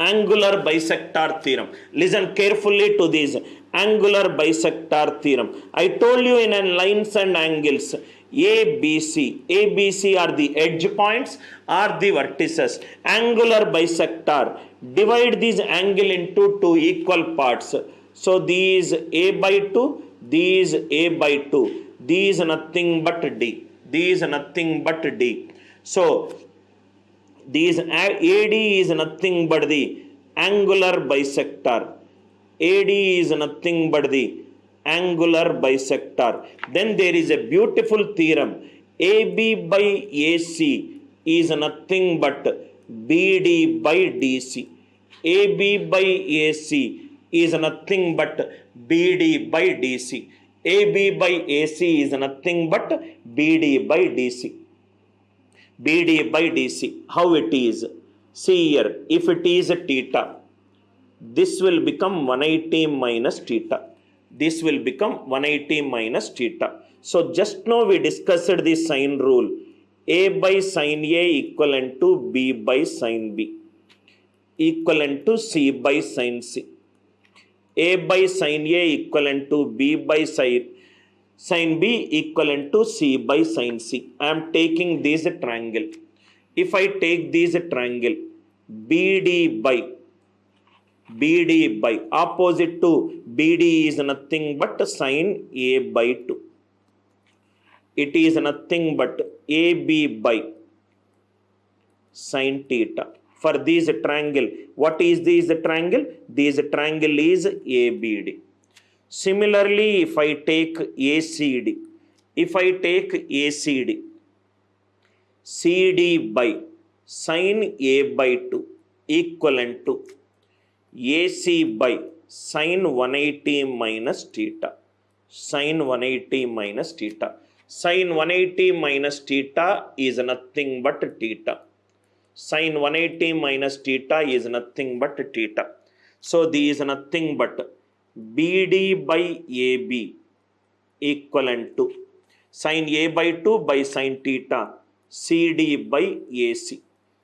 angular bisector theorem. Listen carefully to this angular bisector theorem. I told you in lines and angles, ABC are the edge points or the vertices. Angular bisector, divide this angle into two equal parts. So these A by 2, these A by 2, these nothing but D, these nothing but D. So these AD is nothing but the angular bisector. AD is nothing but the angular bisector. Then there is a beautiful theorem. AB by AC is nothing but BD by DC. AB by AC is nothing but BD by DC. AB by AC is nothing but BD by DC. BD by DC. How it is? See here, if it is a theta, this will become 180 minus theta. This will become 180 minus theta. So just now we discussed the sine rule. A by sine A equivalent to B by sine B equivalent to C by sine C. A by sine A equivalent to B by sine B equivalent to C by sine C. I am taking this triangle. If I take this triangle, BD by opposite to BD is nothing but sine A by 2. It is nothing but AB by sine theta. For this triangle, what is this triangle? This triangle is ABD. Similarly, if I take ACD, CD by sine A by 2 equivalent to AC by sine 180 minus theta. Sine 180 minus theta. Sine 180 minus theta is nothing but theta. Sine 180 minus theta is nothing but theta. So this is nothing but BD by AB equivalent to sine A by 2 by sine theta, CD by AC.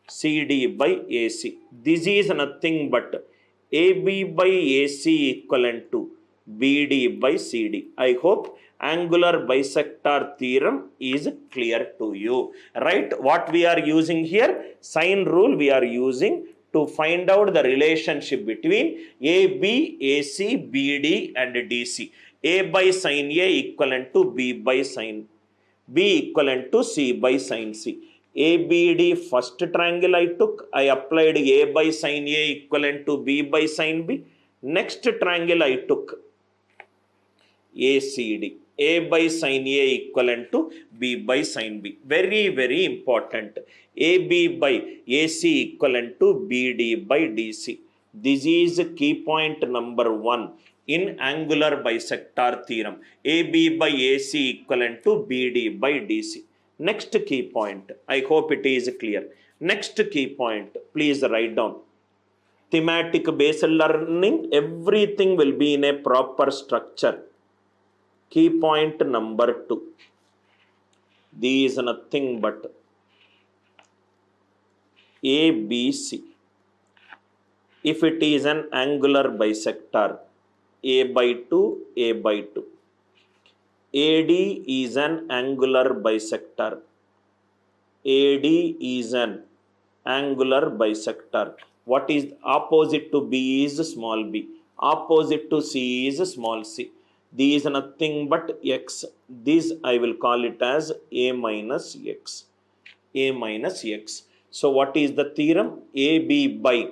CD by AC. This is nothing but AB by AC equivalent to BD by CD. I hope angular bisector theorem is clear to you. Right? What we are using here? Sine rule we are using to find out the relationship between AB, AC, BD and DC. A by sine A equivalent to B by sine B equivalent to C by sine C. ABD first triangle I took, I applied A by sine A equivalent to B by sine B. Next triangle I took ACD, A by sine A equivalent to B by sine B. Very, very important. AB by AC equivalent to BD by DC. This is key point number 1 in angular bisector theorem. AB by AC equivalent to BD by DC. Next key point. I hope it is clear. Next key point. Please write down. Thematic based learning. Everything will be in a proper structure. Key point number 2. This is nothing but ABC. If it is an angular bisector, A by 2, A by 2. AD is an angular bisector. AD is an angular bisector. What is opposite to B is small b. Opposite to C is small c. This is nothing but x. This I will call it as A minus x. A minus x. So what is the theorem? AB by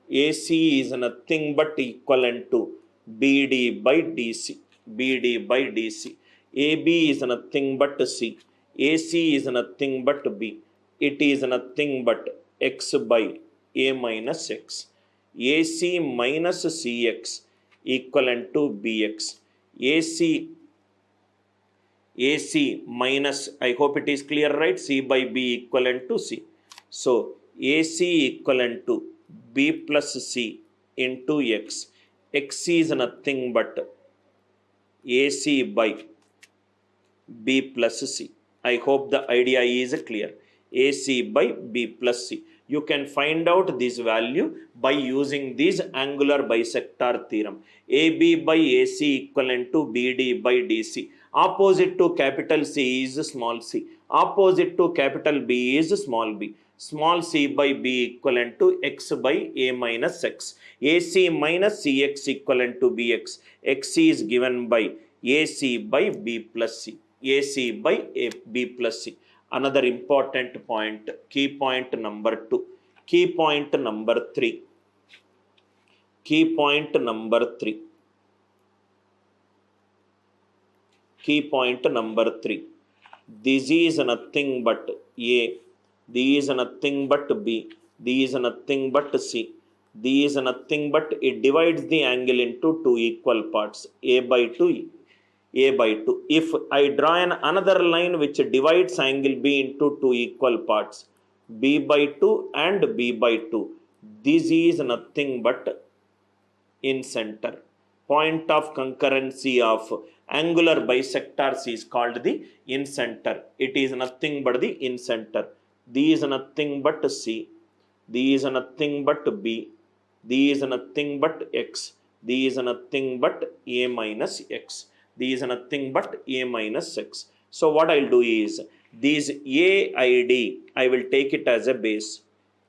AC is nothing but equivalent to BD by DC. BD by DC. AB is nothing but C. AC is nothing but B. It is nothing but x by A minus x. AC minus CX equivalent to BX. AC minus, I hope it is clear, right? C by B equivalent to C. So AC equivalent to B plus C into X. X is nothing but AC by B plus C. I hope the idea is clear. AC by B plus C. You can find out this value by using this angular bisector theorem. AB by AC equivalent to BD by DC. Opposite to capital C is small c. Opposite to capital B is small b. Small c by b equivalent to x by a minus x. AC minus cx equivalent to bx. X is given by AC by b plus c. AC by b plus c. Another important point, key point number 2. Key point number 3. Key point number 3. Key point number 3. This is nothing but A. This is nothing but B. This is nothing but C. This is nothing but it divides the angle into two equal parts, A by 2, A by 2. If I draw another line which divides angle B into two equal parts, B by 2 and B by 2, this is nothing but in center. Point of concurrency of angular bisectors is called the in center. It is nothing but the in center. This is nothing but C. This is nothing but B. This is nothing but X. This is nothing but A minus X. This is nothing but A minus X. So what I'll do is, this AID, I will take it as a base.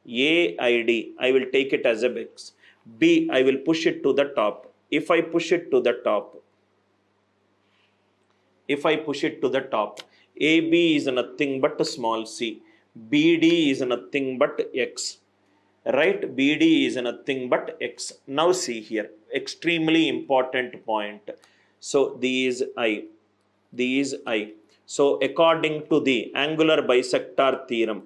AID, I will take it as a base. B, I will push it to the top. If I push it to the top, AB is nothing but small c. BD is nothing but X. Right? BD is nothing but X. Now see here, extremely important point. So these I. So according to the angular bisector theorem,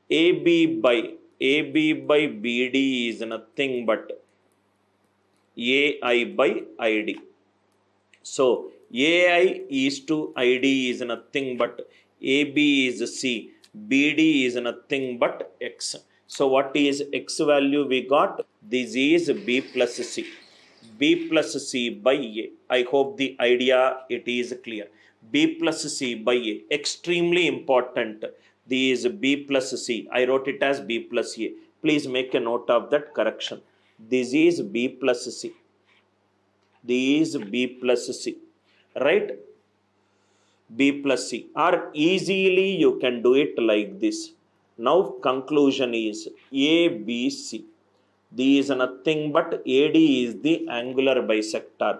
AB by BD is nothing but AI by ID. So AI is to ID is nothing but AB is C, BD is nothing but X. So what is X value we got? This is B plus C. B plus C by A. I hope the idea it is clear. B plus C by A. Extremely important. This is B plus C. I wrote it as B plus A. Please make a note of that correction. This is B plus C. This is B plus C. Right? B plus C. Or easily you can do it like this. Now conclusion is ABC. This is nothing but AD is the angular bisector.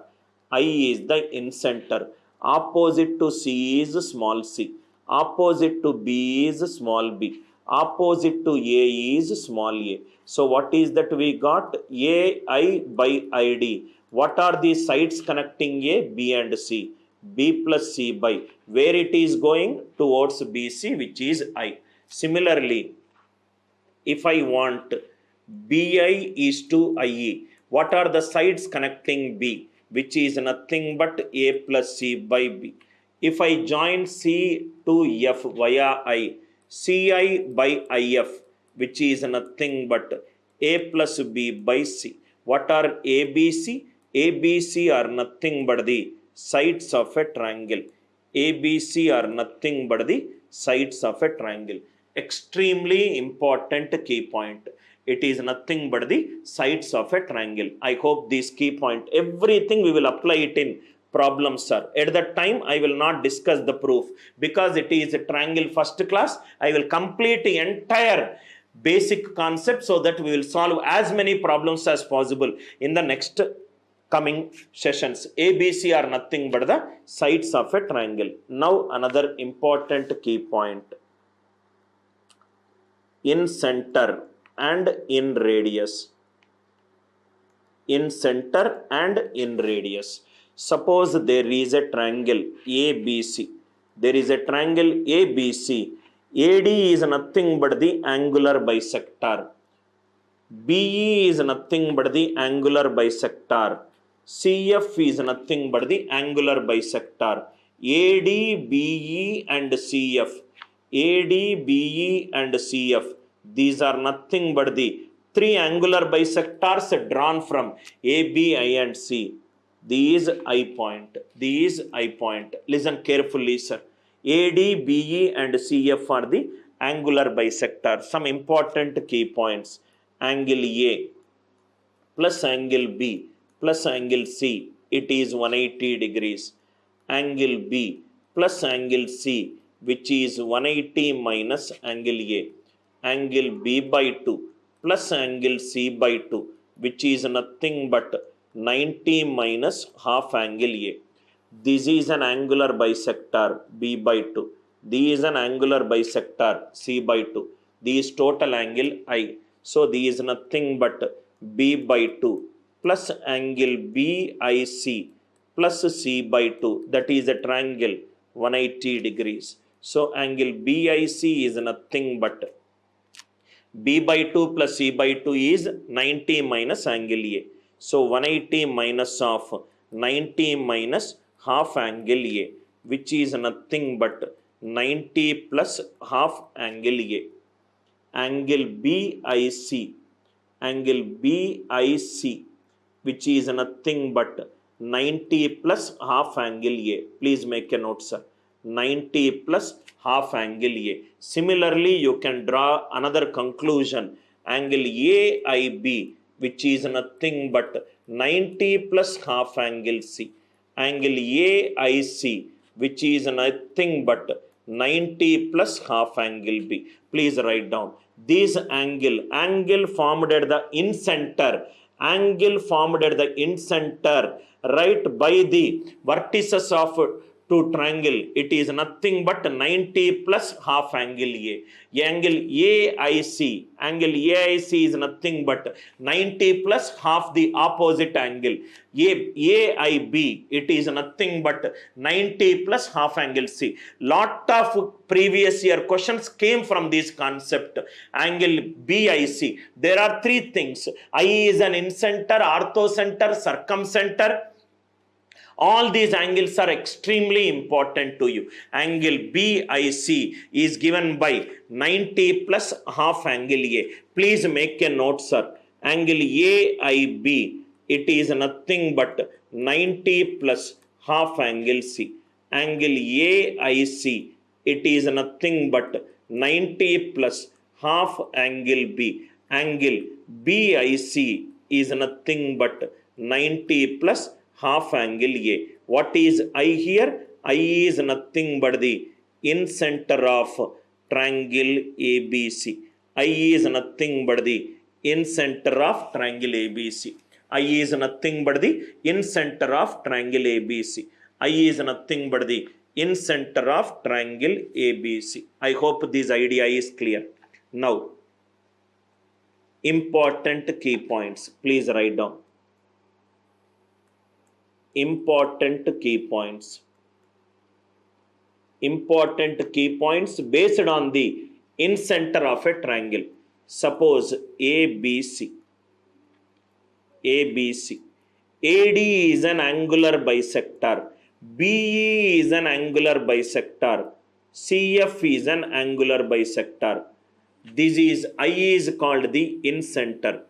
I is the incenter. Opposite to C is small c. Opposite to B is small b. Opposite to A is small a. So what is that we got? AI by ID. What are the sides connecting A, B and C? B plus C by. Where it is going? Towards BC, which is I. Similarly, if I want BI is to IE, what are the sides connecting B? Which is nothing but A plus C by B. If I join C to F via I, CI by IF, which is nothing but A plus B by C. What are ABC? ABC are nothing but the sides of a triangle. ABC are nothing but the sides of a triangle. Extremely important key point. It is nothing but the sides of a triangle. I hope this key point, everything we will apply it in problems, sir. At that time, I will not discuss the proof because it is a triangle first class. I will complete the entire basic concept so that we will solve as many problems as possible in the next coming sessions. ABC are nothing but the sides of a triangle. Now another important key point. In center and in radius. In center and in radius. Suppose there is a triangle ABC. There is a triangle ABC. AD is nothing but the angular bisector. BE is nothing but the angular bisector. CF is nothing but the angular bisector. AD, BE and CF. AD, BE and CF. These are nothing but the three angular bisectors drawn from A, B, I and C. These I point. These I point. Listen carefully, sir. AD, BE and CF are the angular bisector. Some important key points. Angle A plus angle B plus angle C, it is 180 degrees. Angle B plus angle C, which is 180 minus angle A. Angle B by 2 plus angle C by 2, which is nothing but 90 minus half angle A. This is an angular bisector B by 2. This is an angular bisector C by 2. This is total angle I. So this is nothing but B by 2 plus angle BIC plus C by 2. That is a triangle 180 degrees. So angle BIC is nothing but B by 2 plus C by 2 is 90 minus angle A. So 180 minus of 90 minus half angle A, which is nothing but 90 plus half angle A. Angle BIC, which is nothing but 90 plus half angle A. Please make a note, sir. 90 plus half angle A. Similarly, you can draw another conclusion. Angle AIB, which is nothing but 90 plus half angle C. Angle AIC, which is nothing but 90 plus half angle B. Please write down. This angle formed at the incenter, right by the vertices of to triangle, it is nothing but 90 plus half angle A. Angle AIC is nothing but 90 plus half the opposite angle. AIB, it is nothing but 90 plus half angle C. Lot of previous year questions came from this concept. Angle BIC, there are three things. I is an incenter, orthocenter, circumcenter. All these angles are extremely important to you. Angle BIC is given by 90 plus half angle A. Please make a note, sir. Angle AIB, it is nothing but 90 plus half angle C. Angle AIC, it is nothing but 90 plus half angle B. Angle BIC is nothing but 90 plus half angle A. What is I here? I is nothing but the incenter of triangle ABC. I is nothing but the incenter of triangle ABC. I is nothing but the incenter of triangle ABC. I is nothing but the incenter of triangle ABC. I hope this idea is clear. Now, important key points. Please write down. Important key points based on the incenter of a triangle. Suppose ABC. AD is an angular bisector. BE is an angular bisector. CF is an angular bisector. This is I is called the incenter.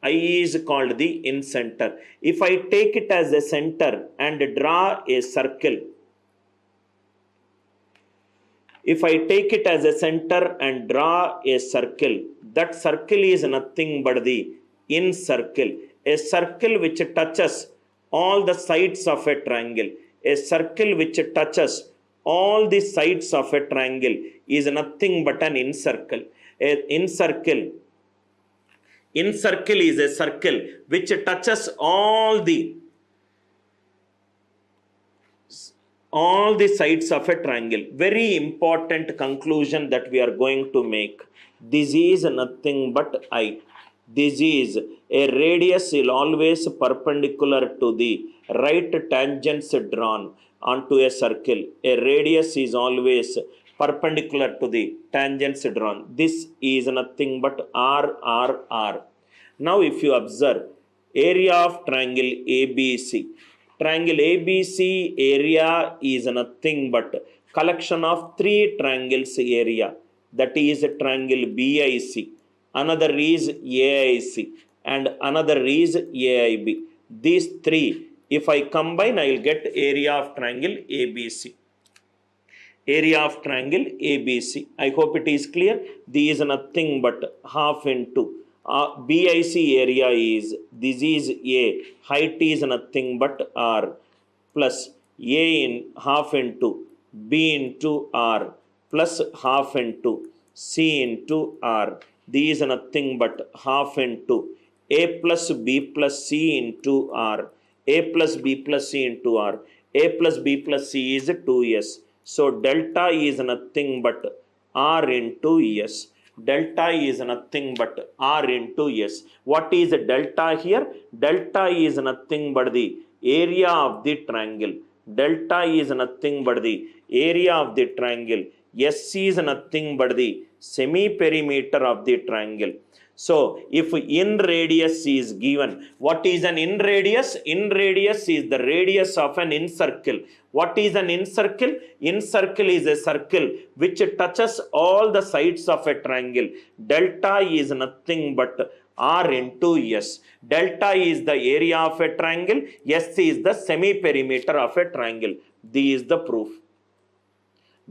I is called the incenter. If I take it as a center and draw a circle, that circle is nothing but the incircle. A circle which touches all the sides of a triangle. A circle which touches all the sides of a triangle is nothing but an incircle. Incircle is a circle which touches all the sides of a triangle. Very important conclusion that we are going to make. This is nothing but I. This is a radius is always perpendicular to the right tangents drawn onto a circle. A radius is always perpendicular to the tangents drawn. This is nothing but R. Now if you observe area of triangle ABC. Triangle ABC area is nothing but collection of three triangles area. That is triangle BIC. Another is AIC. And another is AIB. These three, if I combine, I will get area of triangle ABC. area of triangle ABC. I hope it is clear. This is nothing but half into BIC area is, this is A, height is nothing but R, plus A in half into B into R, plus half into C into R. These are nothing but half into A plus B plus C into R, A plus B plus C into R. A plus B plus C is 2S. So delta is nothing but R into S. Delta is nothing but R into S. What is delta here? Delta is nothing but the area of the triangle. Delta is nothing but the area of the triangle. S is nothing but the semi-perimeter of the triangle. So, if in radius is given, what is an in radius? In radius is the radius of an incircle. What is an incircle? Incircle is a circle which touches all the sides of a triangle. Delta is nothing but R into S. Delta is the area of a triangle. S is the semi-perimeter of a triangle. This is the proof.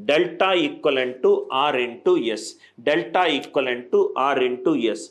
Delta equivalent to R into S. Delta equivalent to R into S.